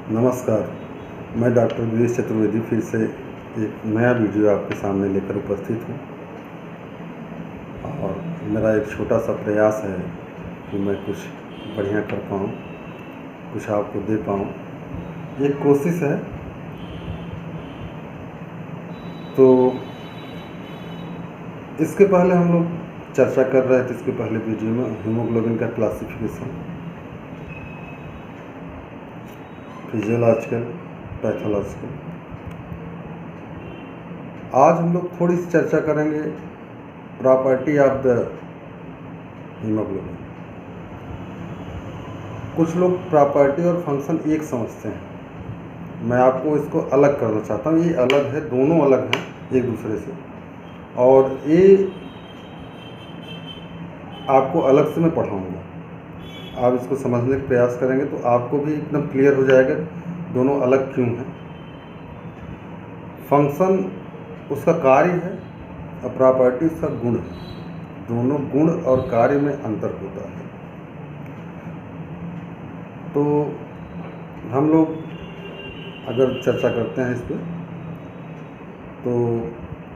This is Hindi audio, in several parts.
नमस्कार, मैं डॉक्टर गिरीश चतुर्वेदी फिर से एक नया वीडियो आपके सामने लेकर उपस्थित हूँ। और मेरा एक छोटा सा प्रयास है कि मैं कुछ बढ़िया कर पाऊँ, कुछ आपको दे पाऊँ, एक कोशिश है। तो इसके पहले हम लोग चर्चा कर रहे थे, इसके पहले वीडियो में हीमोग्लोबिन का क्लासिफिकेशन, फिजियोलॉजिकल, पैथोलॉजिकल। आज हम लोग थोड़ी सी चर्चा करेंगे प्रॉपर्टी ऑफ द हीमोग्लोबिन। कुछ लोग प्रॉपर्टी और फंक्शन एक समझते हैं, मैं आपको इसको अलग करना चाहता हूँ। ये अलग है, दोनों अलग हैं एक दूसरे से, और ये आपको अलग से मैं पढ़ाऊँगा। आप इसको समझने का प्रयास करेंगे तो आपको भी एकदम क्लियर हो जाएगा दोनों अलग क्यों हैं। फंक्शन उसका कार्य है और प्रॉपर्टी उसका गुण है। दोनों गुण और कार्य में अंतर होता है। तो हम लोग अगर चर्चा करते हैं इस पर तो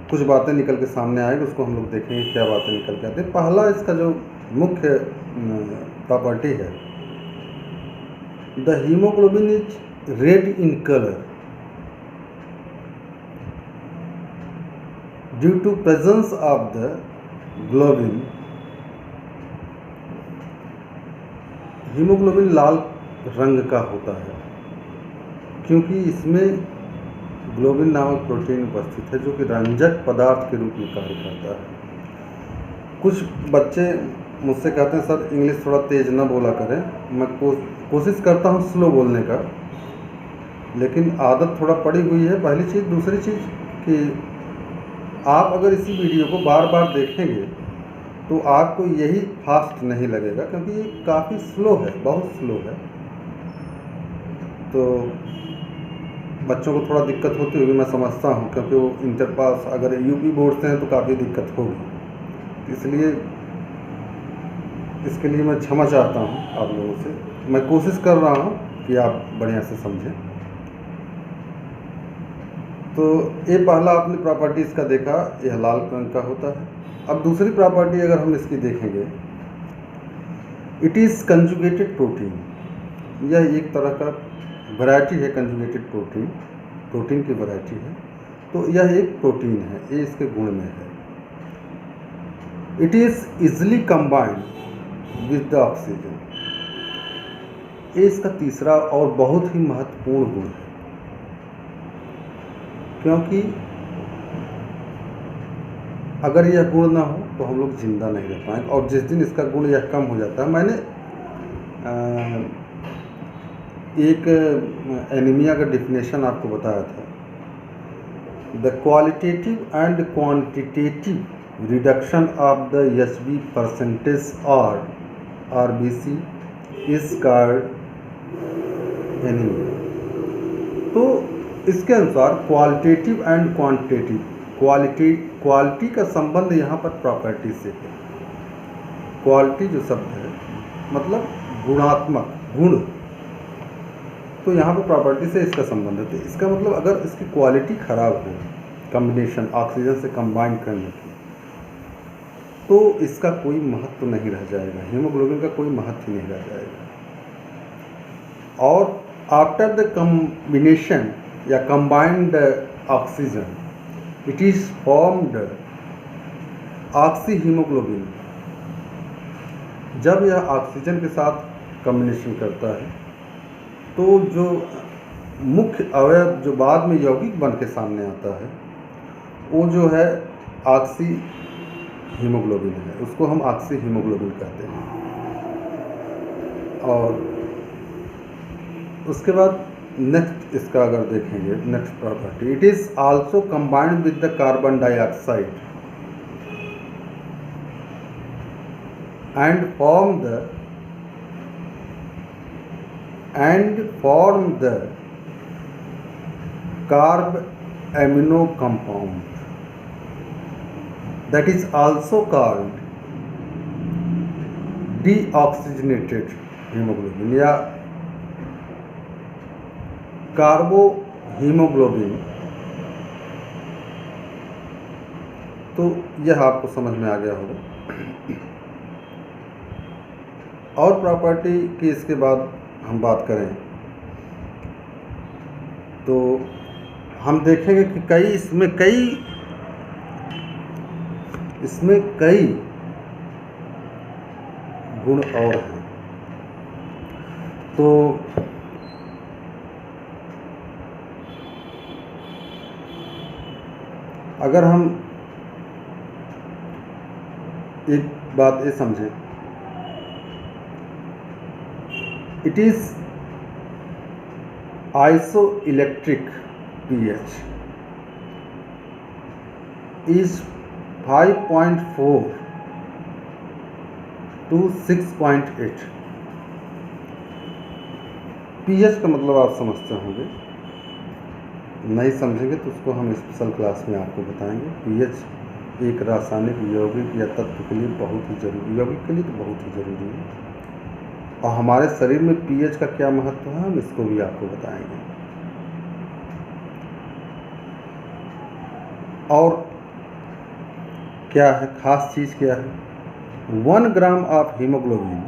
कुछ बातें निकल के सामने आएगी, उसको हम लोग देखेंगे क्या बातें निकल के आती हैं। पहला इसका जो मुख्य प्रॉपर्टी है, the haemoglobin is red in colour due to presence of the globin. Haemoglobin लाल रंग का होता है क्योंकि इसमें ग्लोबिन नामक प्रोटीन उपस्थित है जो कि रंजक पदार्थ के रूप में कार्य करता है। कुछ बच्चे मुझसे कहते हैं सर इंग्लिश थोड़ा तेज़ ना बोला करें। मैं कोशिश करता हूँ स्लो बोलने का, लेकिन आदत थोड़ा पड़ी हुई है, पहली चीज़। दूसरी चीज़ कि आप अगर इसी वीडियो को बार बार देखेंगे तो आपको यही फास्ट नहीं लगेगा, क्योंकि ये काफ़ी स्लो है, बहुत स्लो है। तो बच्चों को थोड़ा दिक्कत होती होगी, मैं समझता हूँ, क्योंकि वो इंटर पास अगर यूपी बोर्ड से हैं तो काफ़ी दिक्कत होगी। इसलिए इसके लिए मैं क्षमा चाहता हूँ आप लोगों से। मैं कोशिश कर रहा हूँ कि आप बढ़िया से समझें। तो ये पहला आपने प्रॉपर्टी इसका देखा, यह लाल रंग का होता है। अब दूसरी प्रॉपर्टी अगर हम इसकी देखेंगे, इट इज़ कंजुगेटेड प्रोटीन। यह एक तरह का वैरायटी है, कंजुगेटेड प्रोटीन की वैरायटी है। तो यह एक प्रोटीन है, ये इसके गुण में है। It is easily combined with the oxygen. ये इसका तीसरा और बहुत ही महत्वपूर्ण गुण है, क्योंकि अगर यह गुण ना हो तो हम लोग जिंदा नहीं रह पाएंगे। और जिस दिन इसका गुण यह कम हो जाता है, मैंने एक एनीमिया का डिफिनेशन आपको बताया था, the qualitative and quantitative reduction of the HB percentage और आरबीसी इज कॉल्ड एनीमिया। तो इसके अनुसार क्वालिटेटिव एंड क्वांटिटेटिव, क्वालिटी का संबंध यहाँ पर प्रॉपर्टी से है। क्वालिटी जो शब्द है मतलब गुणात्मक, गुण, तो यहाँ पर प्रॉपर्टी से इसका संबंध है। तो इसका मतलब अगर इसकी क्वालिटी खराब हो, कम्बिनेशन ऑक्सीजन से कंबाइन करने की, तो इसका कोई महत्व नहीं रह जाएगा, हीमोग्लोबिन का कोई महत्व नहीं रह जाएगा। और आफ्टर द कम्बिनेशन या combined oxygen, it is formed oxy haemoglobin. जब यह ऑक्सीजन के साथ कम्बिनेशन करता है तो जो मुख्य अवयव जो बाद में यौगिक बन के सामने आता है, वो जो है ऑक्सी हीमोग्लोबिन है, उसको हम ऑक्सी हीमोग्लोबिन कहते हैं। और उसके बाद नेक्स्ट इसका अगर देखेंगे, next property, it is also combined with the carbon dioxide and form the carb amino compound that is also called deoxygenated hemoglobin या कार्बो हीमोग्लोबिन, तो यह आपको समझ में आ गया होगा। और प्रॉपर्टी की इसके बाद हम बात करें तो हम देखेंगे कि इसमें कई गुण और हैं। तो अगर हम एक बात ये समझें, it is isoelectric pH is 5.4 to 6.8। pH का मतलब आप समझते होंगे, नहीं समझेंगे तो उसको हम स्पेशल क्लास में आपको बताएंगे। pH एक रासायनिक यौगिक या तत्व के लिए बहुत ही जरूरी, यौगिक के लिए तो बहुत ही ज़रूरी है, और हमारे शरीर में pH का क्या महत्व है हम इसको भी आपको बताएंगे। और क्या है खास चीज़, क्या है 1 ग्राम ऑफ हीमोग्लोबिन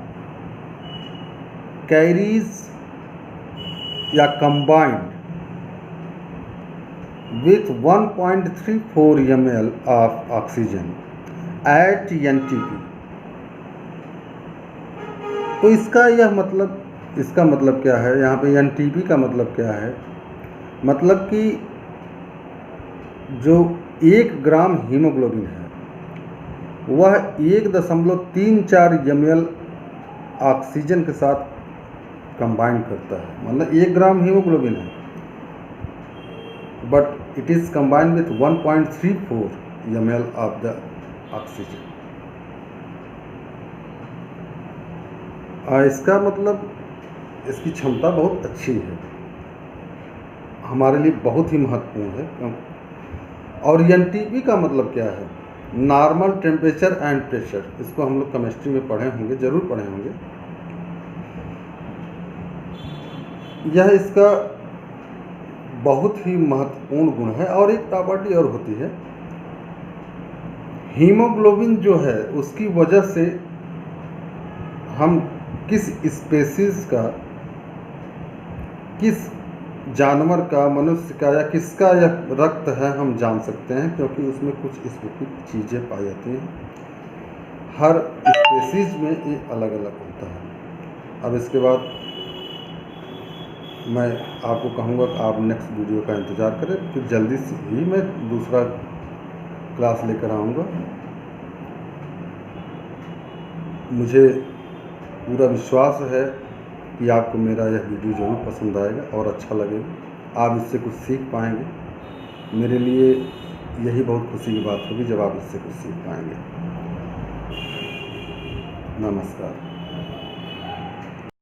कैरीज या combined with 1.34 ml of oxygen at NTP। तो इसका मतलब क्या है, यहाँ पे NTP का मतलब क्या है, मतलब कि जो 1 ग्राम हीमोग्लोबिन है वह 1.34 ml ऑक्सीजन के साथ कंबाइन करता है। मतलब 1 ग्राम हीमोग्लोबिन है but it is combined with 1.34 ml of the oxygen. इसका मतलब इसकी क्षमता बहुत अच्छी है, हमारे लिए बहुत ही महत्वपूर्ण है। और NTP का मतलब क्या है, नॉर्मल टेम्परेचर एंड प्रेशर। इसको हम लोग केमिस्ट्री में पढ़े होंगे, ज़रूर पढ़े होंगे। यह इसका बहुत ही महत्वपूर्ण गुण है। और एक प्रॉपर्टी और होती है, हीमोग्लोबिन जो है उसकी वजह से हम किस स्पेसीज का, किस जानवर का, मनुष्य का या किसका यह रक्त है हम जान सकते हैं, क्योंकि उसमें कुछ स्पेसिफिक चीज़ें पाई जाती हैं। हर स्पेसीज में ये अलग अलग होता है। अब इसके बाद मैं आपको कहूँगा कि आप नेक्स्ट वीडियो का इंतज़ार करें, फिर जल्दी से ही मैं दूसरा क्लास लेकर आऊँगा। मुझे पूरा विश्वास है कि आपको मेरा यह वीडियो ज़रूर पसंद आएगा और अच्छा लगेगा, आप इससे कुछ सीख पाएंगे। मेरे लिए यही बहुत खुशी की बात होगी जब आप इससे कुछ सीख पाएंगे। नमस्कार।